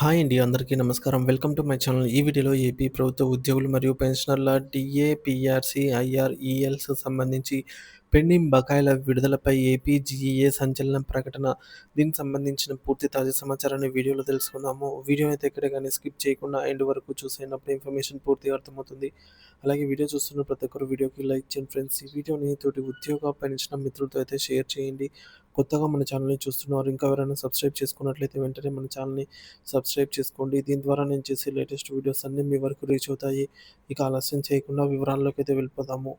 Hi అండి. అందరికీ నమస్కారం. Welcome to my channel. ఈ వీడియోలో ఏపీ ప్రభుత్వ ఉద్యోగులు మరియు పెన్షనర్ల డీఏ, పీఆర్సీ, ఐఆర్‌ఈఎల్స్ సంబంధించి పెండింగ్ బకాయిల విడుదలపై ఏపీ జీఏఏ సంచలన ప్రకటన. దీనికి సంబంధించిన పూర్తి తాజా సమాచారాన్ని వీడియోలో తెలుసుకుందాము. వీడియోని అయితే ఎక్కడ గాని స్కిప్ చేయకుండా ఎండ్ వరకు చూసేయండి. ఇన్ఫర్మేషన్ పూర్తిగా అర్థమవుతుంది. అలాగే వీడియో చూస్తున్న ప్రతి ఒక్కరు వీడియోకి లైక్ చేయండి ఫ్రెండ్స్. ఈ వీడియోని తోటి ఉద్యోగ, పెన్షన్ మిత్రులతో అయితే షేర్ చేయండి. కొత్తగా మన ఛానల్‌ని చూస్తున్నవారు ఇంకా ఎవరైనా సబ్స్క్రైబ్ చేసుకున్నట్లయితే వెంటనే మన ఛానల్‌ని సబ్స్క్రైబ్ చేసుకోండి. దీని ద్వారా నేను చేసే లేటెస్ట్ వీడియోస్ అన్నీ మీ వరకు రీచ్ అవుతాయి. ఇక ఆలస్యం చేయకుండా వివరాల్లోకైతే వెళ్ళిపోదాము.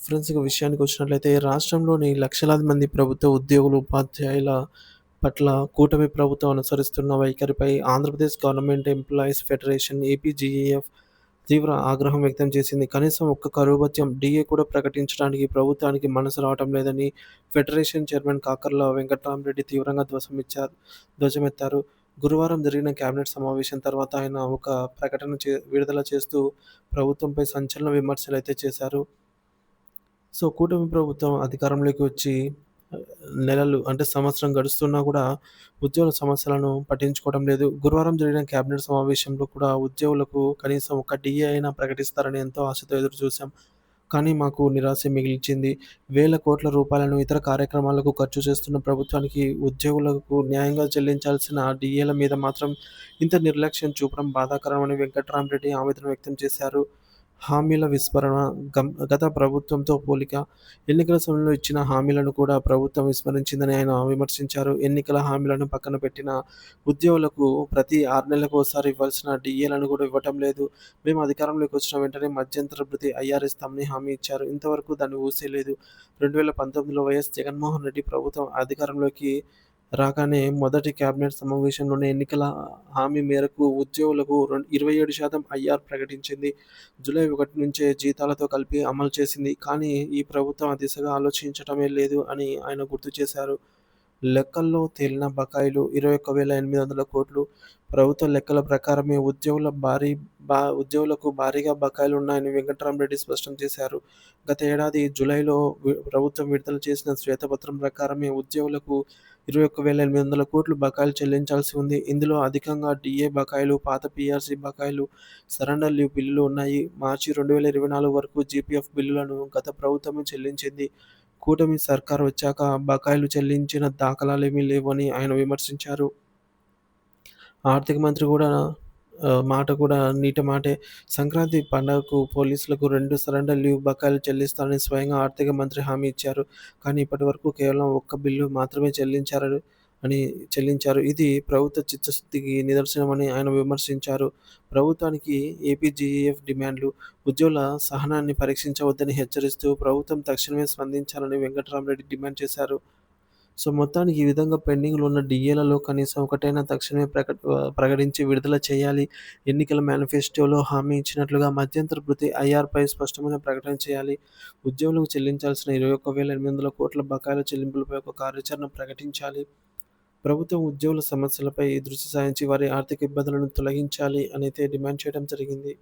ఫ్రెండ్స్, ఇక విషయానికొచ్చినట్లయితే రాష్ట్రంలోని లక్షలాది మంది ప్రభుత్వ ఉద్యోగులు, ఉపాధ్యాయుల పట్ల కూటమి ప్రభుత్వం అనుసరిస్తున్న వైఖరిపై ఆంధ్రప్రదేశ్ గవర్నమెంట్ ఎంప్లాయీస్ ఫెడరేషన్ ఏపీజీఏఎఫ్ తీవ్ర ఆగ్రహం వ్యక్తం చేసింది. కనీసం ఒక్క కరువు భత్యం, డీఏ కూడా ప్రకటించడానికి ప్రభుత్వానికి మనసు రావటం లేదని ఫెడరేషన్ చైర్మన్ కాకర్ల వెంకట్రామరెడ్డి తీవ్రంగా ధ్వజమెత్తారు. గురువారం జరిగిన కేబినెట్ సమావేశం తర్వాత ఆయన ఒక ప్రకటన విడుదల చేస్తూ ప్రభుత్వంపై సంచలన విమర్శలైతే చేశారు. కూటమి ప్రభుత్వం అధికారంలోకి వచ్చి నెలలు అంటే సంవత్సరం గడుస్తున్నా కూడా ఉద్యోగుల సమస్యలను పట్టించుకోవడం లేదు. గురువారం జరిగిన కేబినెట్ సమావేశంలో కూడా ఉద్యోగులకు కనీసం ఒక డీఏ అయినా ప్రకటిస్తారని ఎంతో ఆశతో ఎదురుచూసాం. కానీ మాకు నిరాశే మిగిల్చింది. వేల కోట్ల రూపాయలను ఇతర కార్యక్రమాలకు ఖర్చు చేస్తున్న ప్రభుత్వానికి ఉద్యోగులకు న్యాయంగా చెల్లించాల్సిన డీఏల మీద మాత్రం ఇంత నిర్లక్ష్యం చూపడం బాధాకరమని వెంకట్రామరెడ్డి ఆవేదన వ్యక్తం చేశారు. హామీల విస్మరణ, గత ప్రభుత్వంతో పోలిక. ఎన్నికల సమయంలో ఇచ్చిన హామీలను కూడా ప్రభుత్వం విస్మరించిందని ఆయన విమర్శించారు. ఎన్నికల హామీలను పక్కన పెట్టినా ఉద్యోగులకు ప్రతి 6 నెలలకోసారి ఇవ్వాల్సిన డీఏలను కూడా ఇవ్వటం లేదు. మేము అధికారంలోకి వచ్చిన వెంటనే మధ్యంతర భృతి ఐఆర్ ఇస్తామని హామీ ఇచ్చారు. ఇంతవరకు దాన్ని ఊసే లేదు. 2019లో వైఎస్ జగన్మోహన్ రెడ్డి ప్రభుత్వం అధికారంలోకి రాగానే మొదటి కేబినెట్ సమావేశంలోనే ఎన్నికల హామీ మేరకు ఉద్యోగులకు 27% ఐఆర్ ప్రకటించింది. జూలై 1 నుంచే జీతాలతో కలిపి అమలు చేసింది. కానీ ఈ ప్రభుత్వం ఆ దిశగా ఆలోచించటమే లేదు అని ఆయన గుర్తు చేశారు. లెక్కల్లో తేలిన బకాయిలు 21,800 కోట్లు. ప్రభుత్వ లెక్కల ప్రకారమే ఉద్యోగులకు భారీగా బకాయిలున్నాయని వెంకట్రామరెడ్డి స్పష్టం చేశారు. గత ఏడాది జూలైలో ప్రభుత్వం విడుదల చేసిన శ్వేతపత్రం ప్రకారమే ఉద్యోగులకు 21,800 కోట్లు బకాయిలు చెల్లించాల్సి ఉంది. ఇందులో అధికంగా డీఏ బకాయిలు, పాత పీఆర్సీ బకాయిలు, సరెండర్ లీవ్ బిల్లులు ఉన్నాయి. మార్చి 2024 వరకు జీపీఎఫ్ బిల్లులను గత ప్రభుత్వమే చెల్లించింది. కూటమి సర్కార్ వచ్చాక బకాయిలు చెల్లించిన దాఖలాలేమీ లేవని ఆయన విమర్శించారు. ఆర్థిక మంత్రి కూడా మాట కూడా నీటి మాటే. సంక్రాంతి పండగకు పోలీసులకు 2 సరెండర్ లీవ్ బకాయిలు చెల్లిస్తానని స్వయంగా ఆర్థిక మంత్రి హామీ ఇచ్చారు. కానీ ఇప్పటివరకు కేవలం ఒక్క బిల్లు మాత్రమే చెల్లించారు. ఇది ప్రభుత్వ చిత్తశుద్ధికి నిదర్శనమని ఆయన విమర్శించారు. ప్రభుత్వానికి ఏపీజీఏఎఫ్ డిమాండ్లు. ఉద్యోగుల సహనాన్ని పరీక్షించవద్దని హెచ్చరిస్తూ ప్రభుత్వం తక్షణమే స్పందించాలని వెంకట్రామరెడ్డి డిమాండ్ చేశారు. మొత్తానికి ఈ విధంగా పెండింగ్‌లో ఉన్న డీఏలలో కనీసం ఒకటైనా తక్షణమే ప్రకటించి విడుదల చేయాలి. ఎన్నికల మేనిఫెస్టోలో హామీ ఇచ్చినట్లుగా మధ్యంతర భృతి ఐఆర్‌పై స్పష్టమైన ప్రకటన చేయాలి. ఉద్యోగులకు చెల్లించాల్సిన 21,800 కోట్ల బకాయిల చెల్లింపులపై ఒక కార్యాచరణ ప్రకటించాలి. ప్రభుత్వం ఉద్యోగుల సమస్యలపై దృష్టి సారించి వారి ఆర్థిక ఇబ్బందులను తొలగించాలి అనైతే డిమాండ్ చేయడం జరిగింది.